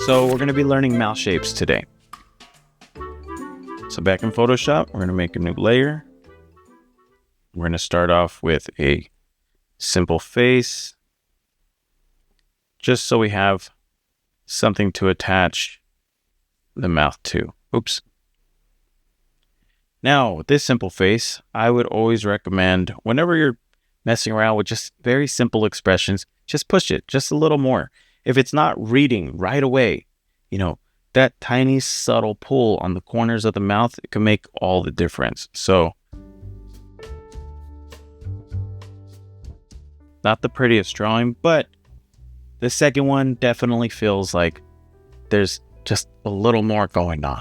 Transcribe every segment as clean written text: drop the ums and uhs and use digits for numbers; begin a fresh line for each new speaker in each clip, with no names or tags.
So we're going to be learning mouth shapes today. So back in Photoshop, we're going to make a new layer. We're going to start off with a simple face, just so we have something to attach the mouth to. Oops. Now, with this simple face, I would always recommend, whenever you're messing around with just very simple expressions, just push it just a little more. If it's not reading right away, that tiny subtle pull on the corners of the mouth, it can make all the difference. So, not the prettiest drawing, but the second one definitely feels like there's just a little more going on.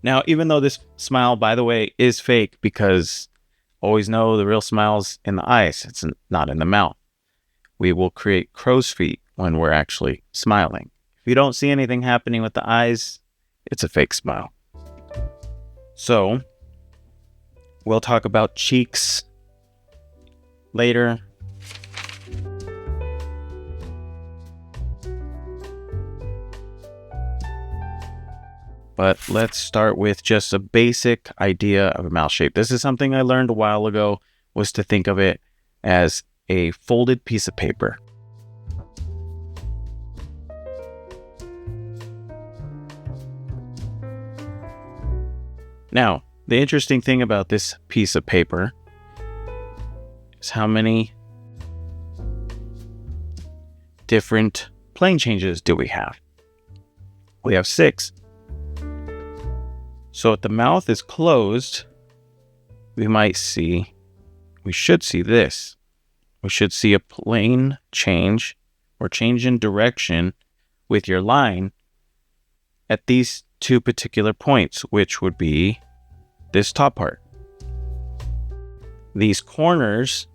Now, even though this smile, by the way, is fake, because always know the real smile's in the eyes, it's not in the mouth. We will create crow's feet when we're actually smiling. If you don't see anything happening with the eyes, it's a fake smile. So, we'll talk about cheeks later. But let's start with just a basic idea of a mouth shape. This is something I learned a while ago, was to think of it as a folded piece of paper. Now, the interesting thing about this piece of paper is how many different plane changes do we have? We have 6. So if the mouth is closed, we should see this. We should see a plane change or change in direction with your line at these 2 particular points, which would be this top part. These corners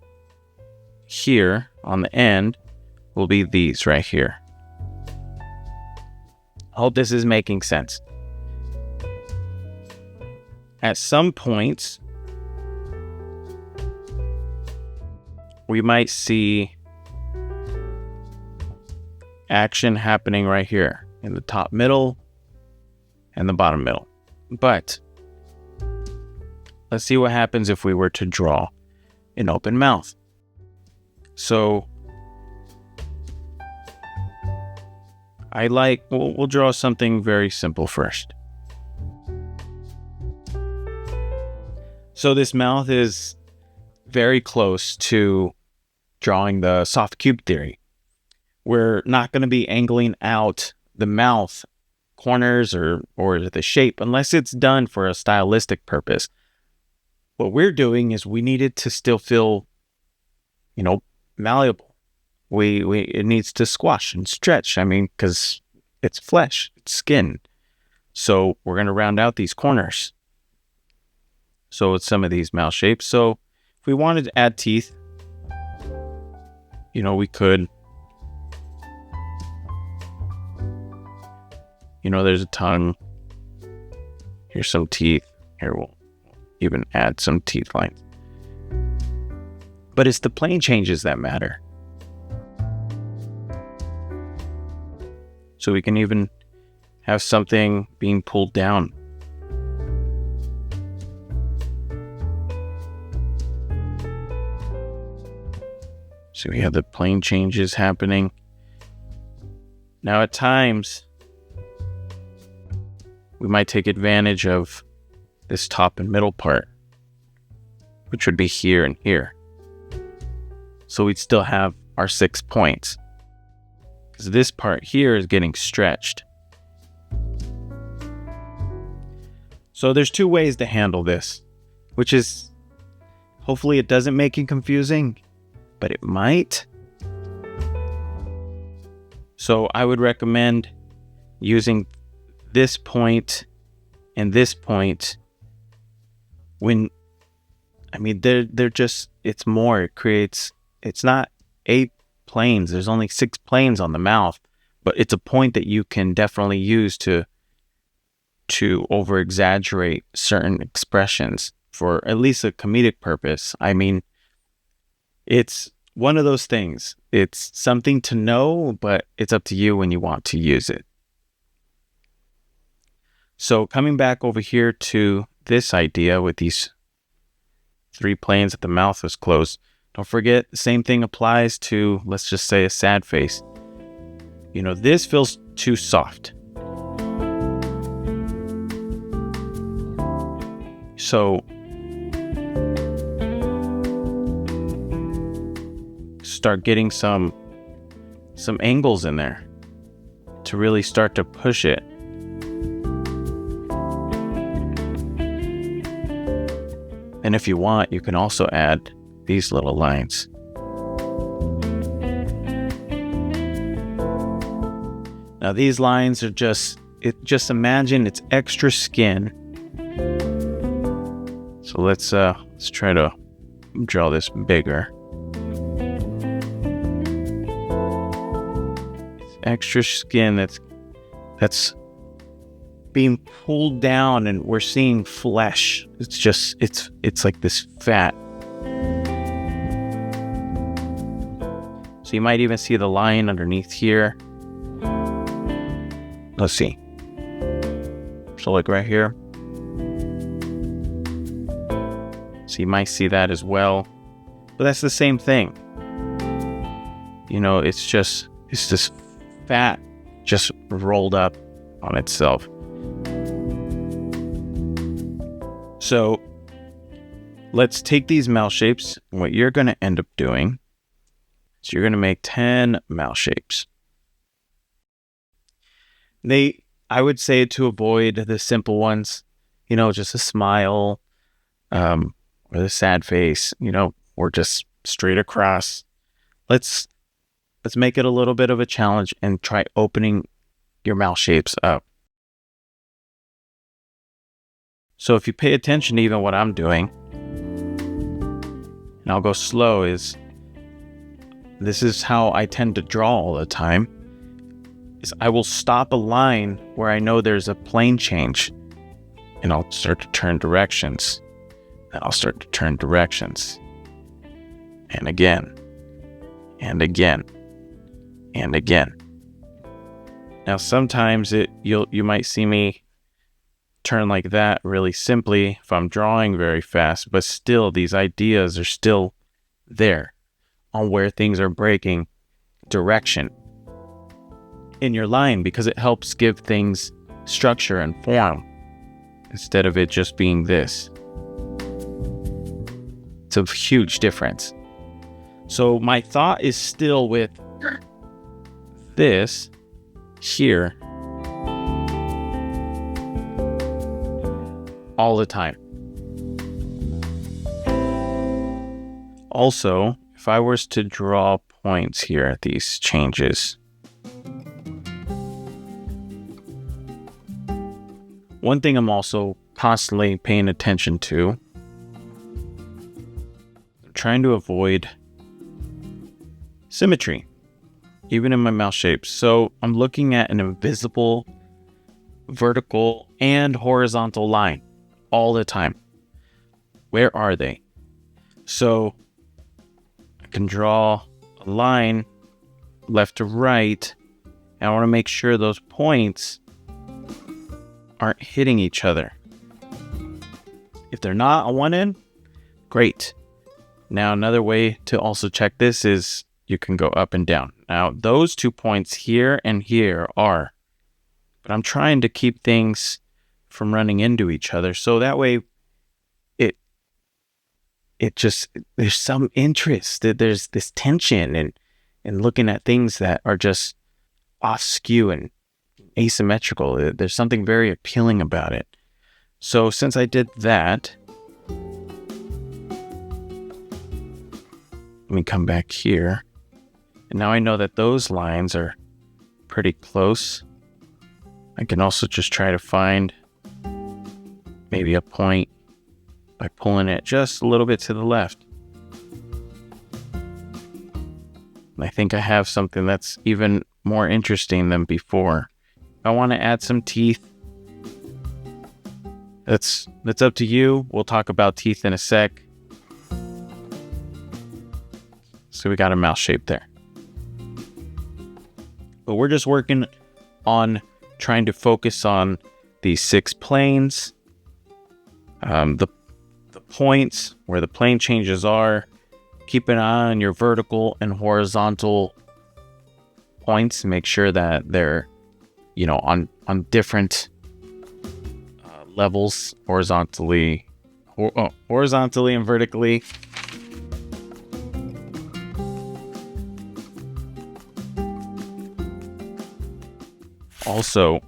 here on the end will be these right here. I hope this is making sense. At some points, we might see action happening right here in the top middle and the bottom middle. But let's see what happens if we were to draw an open mouth. So we'll draw something very simple first. So this mouth is very close to drawing the soft cube theory. We're not going to be angling out the mouth corners or the shape unless it's done for a stylistic purpose. What we're doing is we need it to still feel, malleable. It needs to squash and stretch. Because it's flesh, it's skin. So we're going to round out these corners. So with some of these mouth shapes. So if we wanted to add teeth, we could, there's a tongue. Here's some teeth. Here we'll even add some teeth lines. But it's the plane changes that matter. So we can even have something being pulled down. So we have the plane changes happening. Now at times, we might take advantage of this top and middle part, which would be here and here. So we'd still have our 6 points, because this part here is getting stretched. So there's 2 ways to handle this, which is, hopefully it doesn't make it confusing, but it might. So I would recommend using this point and this point when, they're just, it's more, it's not 8 planes. There's only 6 planes on the mouth, but it's a point that you can definitely use to over exaggerate certain expressions for at least a comedic purpose. one of those things. It's something to know, but it's up to you when you want to use it. So coming back over here to this idea with these 3 planes that the mouth was closed, don't forget the same thing applies to, let's just say, a sad face. This feels too soft. So start getting some angles in there to really start to push it. And if you want, you can also add these little lines. Now these lines are just imagine it's extra skin. So let's try to draw this bigger. It's extra skin that's being pulled down, and we're seeing flesh. It's like this fat. So you might even see the line underneath here. Let's see. So like right here. So you might see that as well. But that's the same thing. It's this fat just rolled up on itself. So let's take these mouth shapes. What you're going to end up doing is you're going to make 10 mouth shapes. I would say to avoid the simple ones, just a smile, or the sad face, or just straight across. Let's make it a little bit of a challenge and try opening your mouth shapes up. So if you pay attention to even what I'm doing, and I'll go slow, this is how I tend to draw all the time, is I will stop a line where I know there's a plane change, and I'll start to turn directions, and I'll start to turn directions, and again, and again, and again. Now sometimes you might see me turn like that really simply if I'm drawing very fast, but still these ideas are still there on where things are breaking direction in your line, because it helps give things structure and form instead of it just being this. It's a huge difference. So my thought is still with this here all the time. Also, if I was to draw points here at these changes, one thing I'm also constantly paying attention to, I'm trying to avoid symmetry, even in my mouth shapes. So I'm looking at an invisible vertical and horizontal line all the time. Where are they? So I can draw a line left to right, and I want to make sure those points aren't hitting each other. If they're not on one end, great. Now another way to also check this is you can go up and down. Now those 2 points here and here are, but I'm trying to keep things from running into each other, so that way it just, there's some interest, that there's this tension and looking at things that are just off skew and asymmetrical. There's something very appealing about it. So since I did that, let me come back here, and now I know that those lines are pretty close. I can also just try to find maybe a point by pulling it just a little bit to the left. And I think I have something that's even more interesting than before. I want to add some teeth. That's up to you. We'll talk about teeth in a sec. So we got a mouse shape there. But we're just working on trying to focus on these 6 planes, the points where the plane changes are. Keep an eye on your vertical and horizontal points. Make sure that they're, on different levels, horizontally and vertically. Also,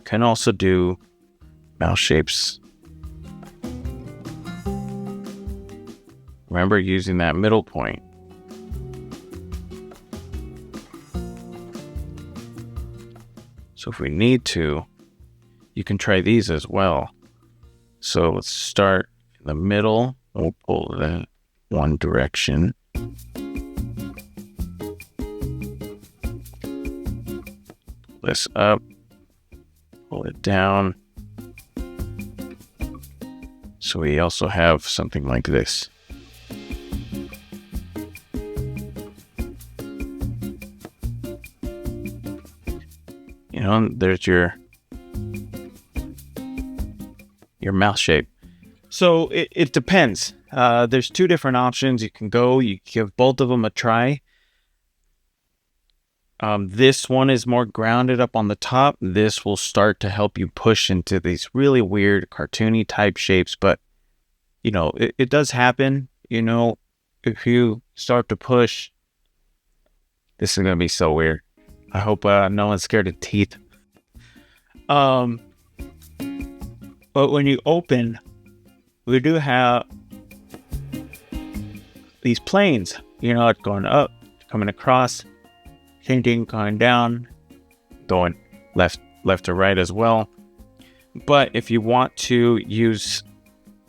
can also do mouse shapes. Remember using that middle point. So if we need to, you can try these as well. So let's start in the middle. We'll pull that one direction. This up, pull it down. So we also have something like this. There's your mouse shape. So it depends. There's 2 different options. You can give both of them a try. This one is more grounded up on the top. This will start to help you push into these really weird cartoony type shapes. But, it does happen. If you start to push, this is going to be so weird. I hope no one's scared of teeth. But when you open, we do have these planes. It's going up, coming across, changing, going down, going left to right as well. But if you want to use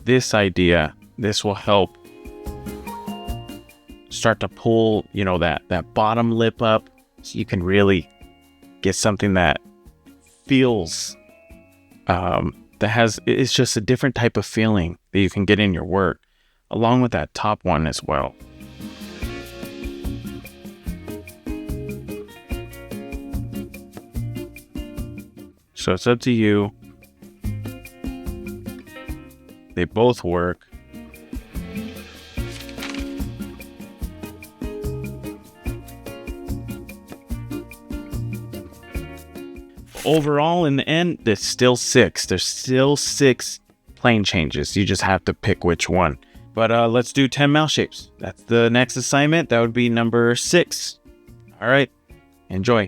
this idea, this will help start to pull, that bottom lip up, so you can really get something that feels, it's just a different type of feeling that you can get in your work, along with that top one as well. So it's up to you. They both work. Overall, in the end, there's still 6. There's still 6 plane changes. You just have to pick which one. But let's do 10 mouse shapes. That's the next assignment. That would be number 6. All right. Enjoy.